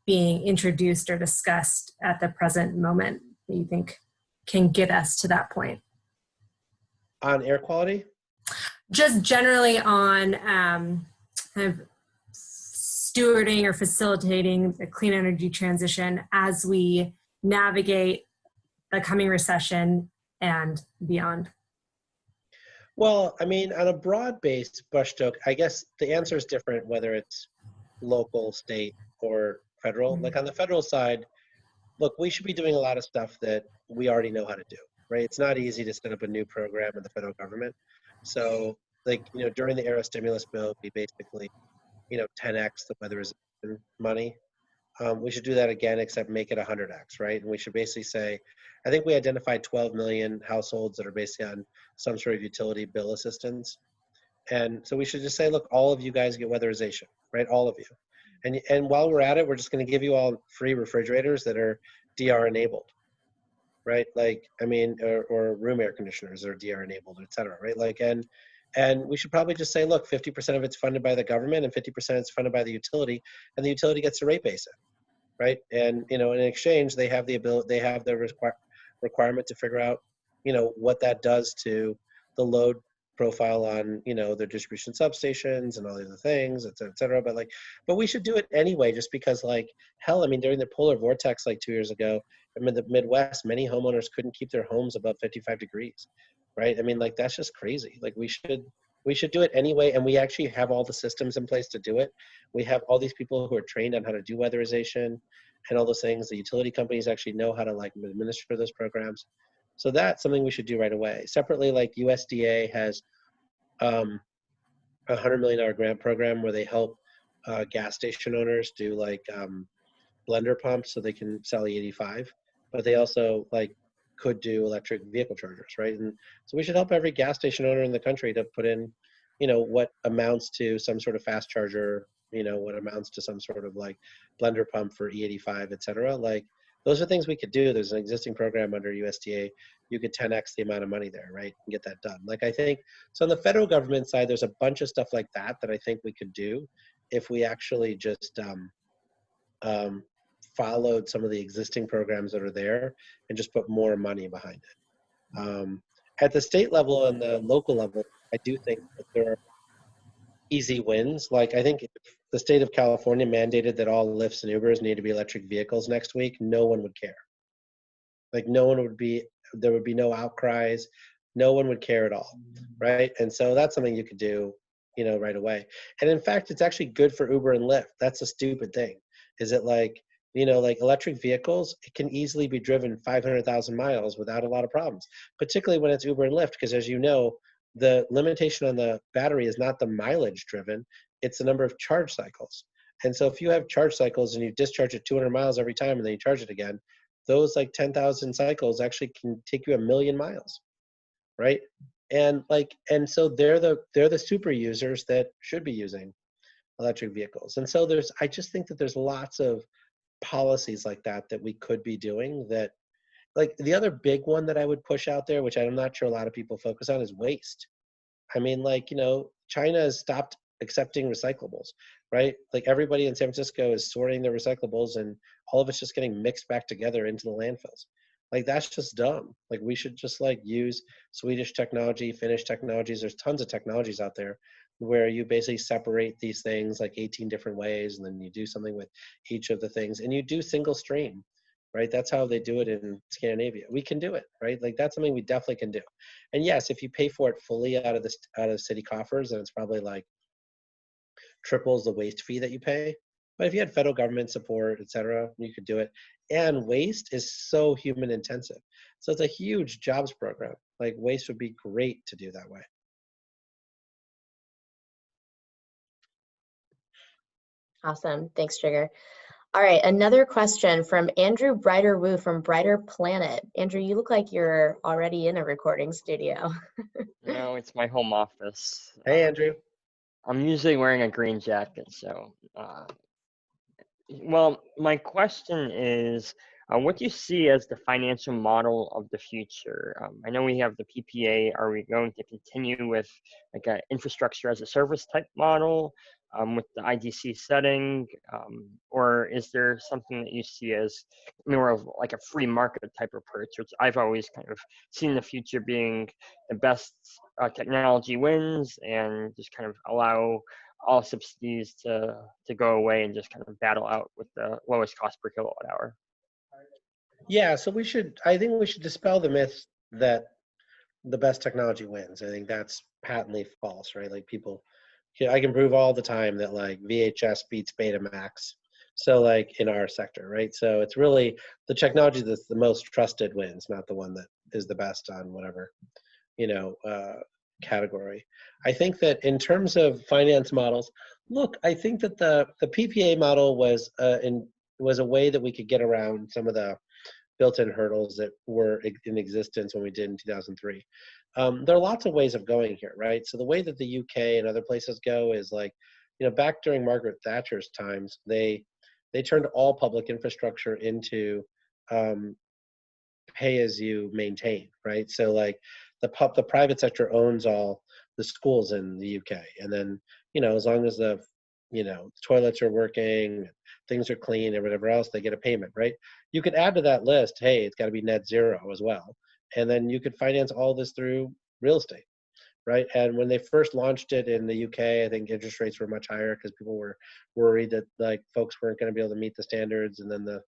being introduced or discussed at the present moment that you think can get us to that point? On air quality? Just generally on kind of stewarding or facilitating the clean energy transition as we navigate the coming recession and beyond. Well, I mean, on a broad-based brushstroke, I guess the answer is different whether it's local, state, or federal. Mm-hmm. Like on the federal side, look, we should be doing a lot of stuff that we already know how to do, right? It's not easy to set up a new program in the federal government. So, like, you know, during the era stimulus bill, we basically, 10x the weatherization money. We should do that again, except make it 100x, right? And we should basically say, I think we identified 12 million households that are basically on some sort of utility bill assistance. And so we should just say, look, all of you guys get weatherization, right? All of you. And while we're at it, we're just going to give you all free refrigerators that are DR enabled, right? Like, I mean, or room air conditioners that are DR enabled, et cetera, right? Like, and we should probably just say, look, 50% of it's funded by the government and 50% is funded by the utility, and the utility gets to rate base it, right? And, in exchange, they have the ability, they have the requirement to figure out, what that does to the load profile on, their distribution substations and all the other things, et cetera. But we should do it anyway, just because, like, hell, I mean, during the polar vortex, like 2 years ago, in the Midwest, many homeowners couldn't keep their homes above 55 degrees, right? I mean, like, that's just crazy. Like, we should do it anyway, and we actually have all the systems in place to do it. We have all these people who are trained on how to do weatherization and all those things. The utility companies actually know how to, like, administer those programs. So that's something we should do right away. Separately, like, USDA has a $100 million grant program where they help gas station owners do, like, blender pumps so they can sell E85, but they also, like, could do electric vehicle chargers, right? And so we should help every gas station owner in the country to put in, what amounts to some sort of fast charger, what amounts to some sort of, like, blender pump for E85, et cetera. Like, those are things we could do. There's an existing program under USDA. You could 10x the amount of money there, right, and get that done. Like, I think, so on the federal government side, there's a bunch of stuff like that I think we could do if we actually just followed some of the existing programs that are there and just put more money behind it. At the state level and the local level, I do think that there are easy wins. Like, I think if the state of California mandated that all Lyfts and Ubers need to be electric vehicles next week, no one would care. Like, there would be no outcries. No one would care at all, right? And so that's something you could do, right away. And in fact, it's actually good for Uber and Lyft. That's a stupid thing. Is it like, like electric vehicles, it can easily be driven 500,000 miles without a lot of problems, particularly when it's Uber and Lyft, because as you know, the limitation on the battery is not the mileage driven, it's the number of charge cycles. And so if you have charge cycles and you discharge it 200 miles every time and then you charge it again, those, like, 10,000 cycles actually can take you 1,000,000 miles, right? And so they're the super users that should be using electric vehicles. And so I just think that there's lots of policies like that we could be doing that. Like, the other big one that I would push out there, which I'm not sure a lot of people focus on, is waste. I mean, like, China has stopped accepting recyclables, right? Like, everybody in San Francisco is sorting their recyclables and all of it's just getting mixed back together into the landfills. Like, that's just dumb. Like, we should just, like, use Swedish technology, Finnish technologies. There's tons of technologies out there where you basically separate these things like 18 different ways, and then you do something with each of the things, and you do single stream, right? That's how they do it in Scandinavia. We can do it, right? Like that's something we definitely can do. And yes, if you pay for it fully out of city coffers, then it's probably like triples the waste fee that you pay. But if you had federal government support, et cetera, you could do it. And waste is so human intensive. So it's a huge jobs program. Like waste would be great to do that way. Awesome. Thanks, Jigar. All right, another question from Andrew Brighter Woo from Brighter Planet. Andrew, you look like you're already in a recording studio. No, it's my home office. Hey, Andrew. I'm usually wearing a green jacket, so. Well, my question is, what do you see as the financial model of the future? I know we have the PPA. Are we going to continue with like an infrastructure as a service type model with the IDC setting? Or is there something that you see as more of like a free market type approach, which I've always kind of seen the future being the best technology wins and just kind of allow all subsidies to go away and just kind of battle out with the lowest cost per kilowatt hour? Yeah, so I think we should dispel the myth that the best technology wins. I think that's patently false, right? Like I can prove all the time that like VHS beats Betamax. So like in our sector, right? So it's really the technology that's the most trusted wins, not the one that is the best on whatever, category. I think that in terms of finance models, look, I think that the PPA model was a way that we could get around some of the built-in hurdles that were in existence when we did in 2003. There are lots of ways of going here, right? So the way that the UK and other places go is like, back during Margaret Thatcher's times, they turned all public infrastructure into pay as you maintain, right? So like the private sector owns all the schools in the UK, and then as long as the toilets are working, things are clean, and whatever else, they get a payment, right? You could add to that list, hey, it's got to be net zero as well, and then you could finance all this through real estate, right? And when they first launched it in the UK, I think interest rates were much higher because people were worried that like folks weren't going to be able to meet the standards, and then the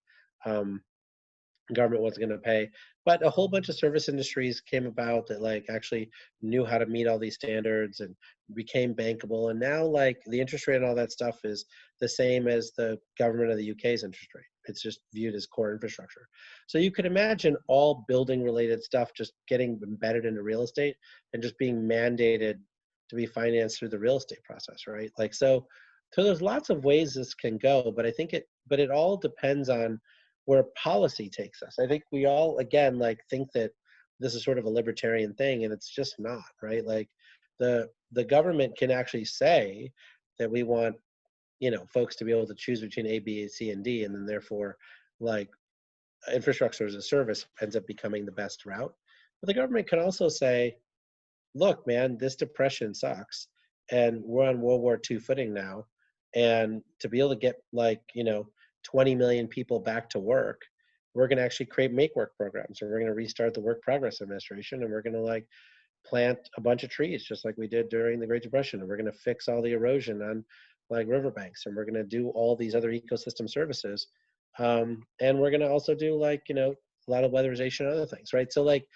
government wasn't going to pay. But a whole bunch of service industries came about that like actually knew how to meet all these standards and became bankable. And now like the interest rate and all that stuff is the same as the government of the UK's interest rate. It's just viewed as core infrastructure. So you could imagine all building related stuff just getting embedded into real estate and just being mandated to be financed through the real estate process, right? Like so there's lots of ways this can go, but I think it all depends on where policy takes us. I think we all, again, like think that this is sort of a libertarian thing, and it's just not, right? Like the government can actually say that we want, folks to be able to choose between A, B, C, and D, and then therefore, like infrastructure as a service ends up becoming the best route. But the government can also say, look, man, this depression sucks, and we're on World War II footing now, and to be able to get 20 million people back to work, we're going to actually create make work programs, and we're going to restart the Work Progress Administration, and we're going to like plant a bunch of trees just like we did during the Great Depression, and we're going to fix all the erosion on like riverbanks, and we're going to do all these other ecosystem services, and we're going to also do like a lot of weatherization and other things, right? So like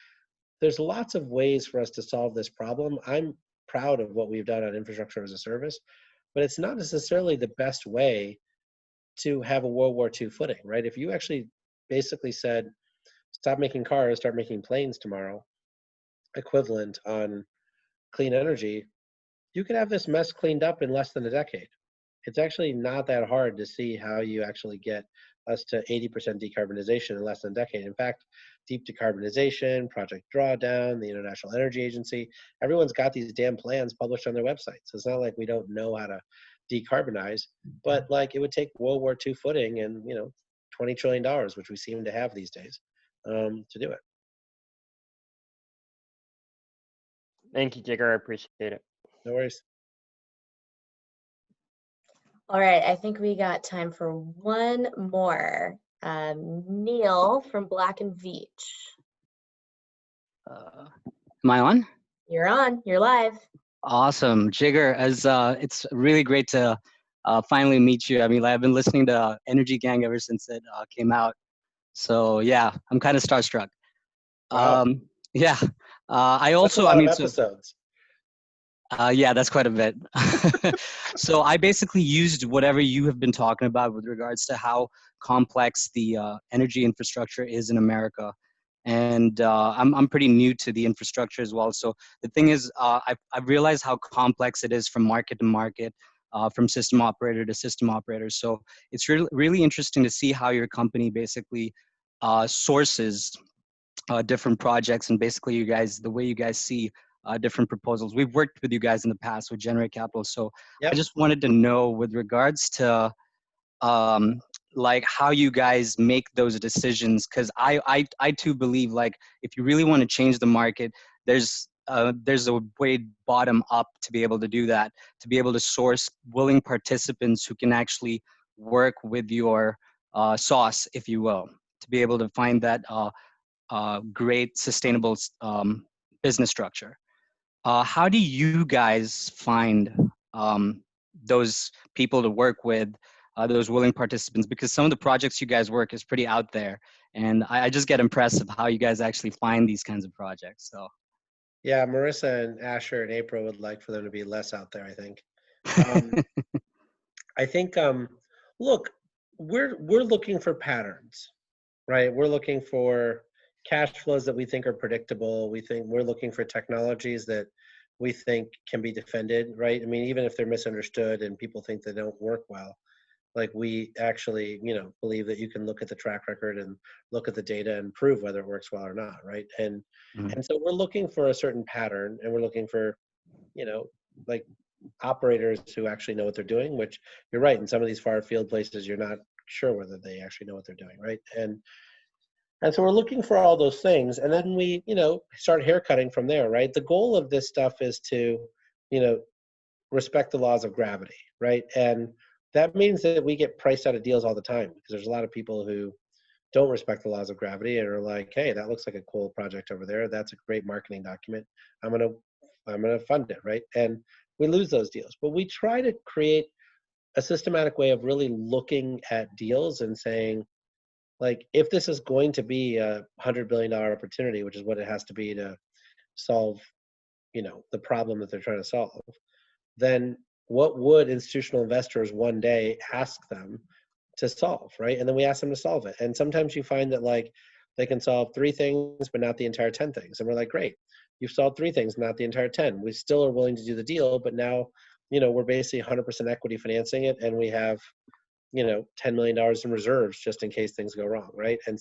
there's lots of ways for us to solve this problem. I'm proud of what we've done on infrastructure as a service, but it's not necessarily the best way to have a World War II footing, right? If you actually basically said, stop making cars, start making planes tomorrow, equivalent on clean energy, you could have this mess cleaned up in less than a decade. It's actually not that hard to see how you actually get us to 80% decarbonization in less than a decade. In fact, deep decarbonization, Project Drawdown, the International Energy Agency, everyone's got these damn plans published on their websites. So it's not like we don't know how to decarbonize, but like it would take World War II footing and $20 trillion, which we seem to have these days, to do it. Thank you, Jigar. I appreciate it. No worries. All right, I think we got time for one more. Neil from Black and Veatch. Am I on? You're on. You're live. Awesome. Jigar, as it's really great to finally meet you. I mean, I've been listening to Energy Gang ever since it came out. So yeah, I'm kind of starstruck. Wow. Yeah. I That's a also, I lot of mean, so episodes. yeah, that's quite a bit. So I basically used whatever you have been talking about with regards to how complex the energy infrastructure is in America. And I'm pretty new to the infrastructure as well. So the thing is, I've realized how complex it is from market to market, from system operator to system operator. So it's really interesting to see how your company basically sources different projects, and basically you guys, the way you guys see different proposals. We've worked with you guys in the past with Generate Capital. So I Yep. just wanted to know with regards to um, like how you guys make those decisions. Cause I too believe like if you really want to change the market, there's a way bottom up to be able to do that, to be able to source willing participants who can actually work with your sauce, if you will, to be able to find that great sustainable business structure. How do you guys find those people to work with, those willing participants? Because some of the projects you guys work is pretty out there, and I just get impressed of how you guys actually find these kinds of projects. So Yeah, Marissa and Asher and April would like for them to be less out there, I think. Um, I think, look, we're looking for patterns, right? We're looking for cash flows that we think are predictable. We're looking for technologies that we think can be defended, right? I mean, even if they're misunderstood and people think they don't work well, like we actually, believe that you can look at the track record and look at the data and prove whether it works well or not, right? And so we're looking for a certain pattern, and we're looking for, like operators who actually know what they're doing, which you're right, in some of these far field places you're not sure whether they actually know what they're doing, right? And so we're looking for all those things, and then we start haircutting from there, right? The goal of this stuff is to respect the laws of gravity, right? And that means that we get priced out of deals all the time, because there's a lot of people who don't respect the laws of gravity and are like, hey, that looks like a cool project over there, that's a great marketing document, i'm gonna fund it, right? And we lose those deals. But we try to create a systematic way of really looking at deals and saying, like, if this is going to be a $100 billion opportunity, which is what it has to be to solve, the problem that they're trying to solve, then what would institutional investors one day ask them to solve, right? And then we ask them to solve it. And sometimes you find that like they can solve 3 things, but not the entire 10 things. And we're like, great, you've solved 3 things, not the entire 10. We still are willing to do the deal, but now, we're basically 100% equity financing it, and we have, $10 million in reserves just in case things go wrong, right? And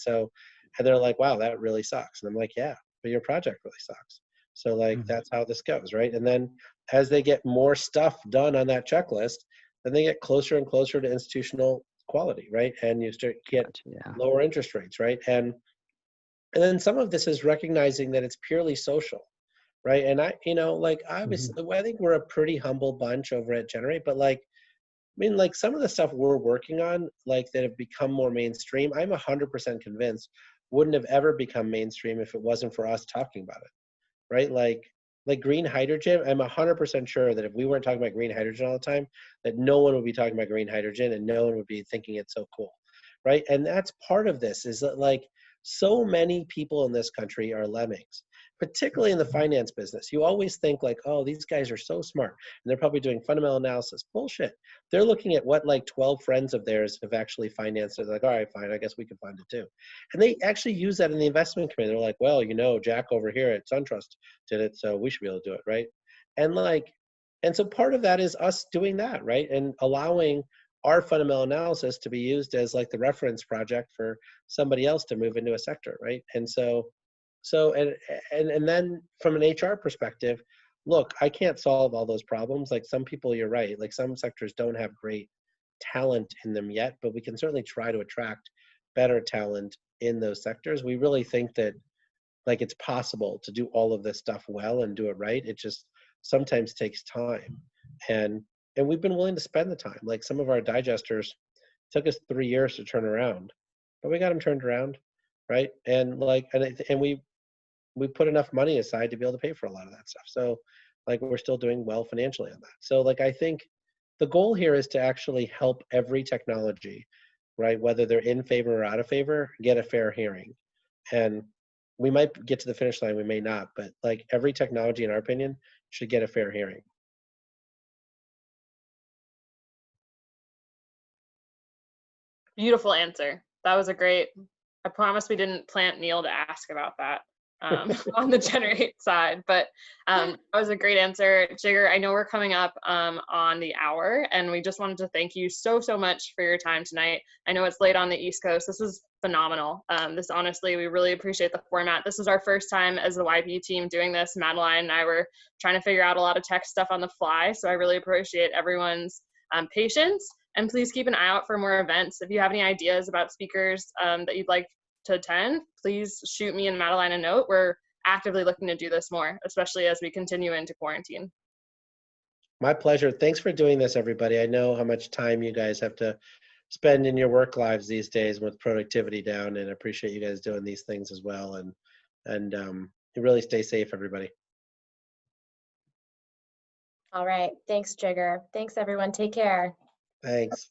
they're like, wow, that really sucks. And I'm like, yeah, but your project really sucks. So like, that's how this goes, right? And then as they get more stuff done on that checklist, then they get closer and closer to institutional quality, right? And you get lower interest rates, right? And then some of this is recognizing that it's purely social, right? And obviously, I think we're a pretty humble bunch over at Generate, but like, I mean, like some of the stuff we're working on, like that have become more mainstream, I'm 100% convinced wouldn't have ever become mainstream if it wasn't for us talking about it, right? Like green hydrogen, I'm 100% sure that if we weren't talking about green hydrogen all the time, that no one would be talking about green hydrogen and no one would be thinking it's so cool, right? And that's part of this, is that like so many people in this country are lemmings, particularly in the finance business. You always think like, oh, these guys are so smart and they're probably doing fundamental analysis. Bullshit. They're looking at what like 12 friends of theirs have actually financed it. Like, all right, fine, I guess we can fund it too. And they actually use that in the investment committee. They're like, well, Jack over here at SunTrust did it, so we should be able to do it, right? And so part of that is us doing that, right? And allowing our fundamental analysis to be used as like the reference project for somebody else to move into a sector, right? And and then from an HR perspective, look, I can't solve all those problems. Like some people, you're right, like some sectors don't have great talent in them yet, but we can certainly try to attract better talent in those sectors. We really think that like it's possible to do all of this stuff well and do it right. It just sometimes takes time. And we've been willing to spend the time. Like some of our digesters took us 3 years to turn around, but we got them turned around, right? And we put enough money aside to be able to pay for a lot of that stuff. like we're still doing well financially on that. So like, I think the goal here is to actually help every technology, right, whether they're in favor or out of favor, get a fair hearing. And we might get to the finish line, we may not, but like every technology, in our opinion, should get a fair hearing. Beautiful answer. That was a great, I promise we didn't plant Neil to ask about that on the generate side, but that was a great answer. Jigar, I know we're coming up on the hour, and we just wanted to thank you so much for your time tonight. I know it's late on the East Coast. This was phenomenal. This, honestly, we really appreciate the format. This is our first time as the YPE team doing this. Madeline and I were trying to figure out a lot of tech stuff on the fly, so I really appreciate everyone's patience. And please keep an eye out for more events. If you have any ideas about speakers that you'd like to attend, please shoot me and Madeline a note. We're actively looking to do this more, especially as we continue into quarantine. My pleasure. Thanks for doing this, everybody. I know how much time you guys have to spend in your work lives these days with productivity down, and I appreciate you guys doing these things as well. And you really stay safe, everybody. All right. Thanks, Jigar. Thanks, everyone. Take care. Thanks.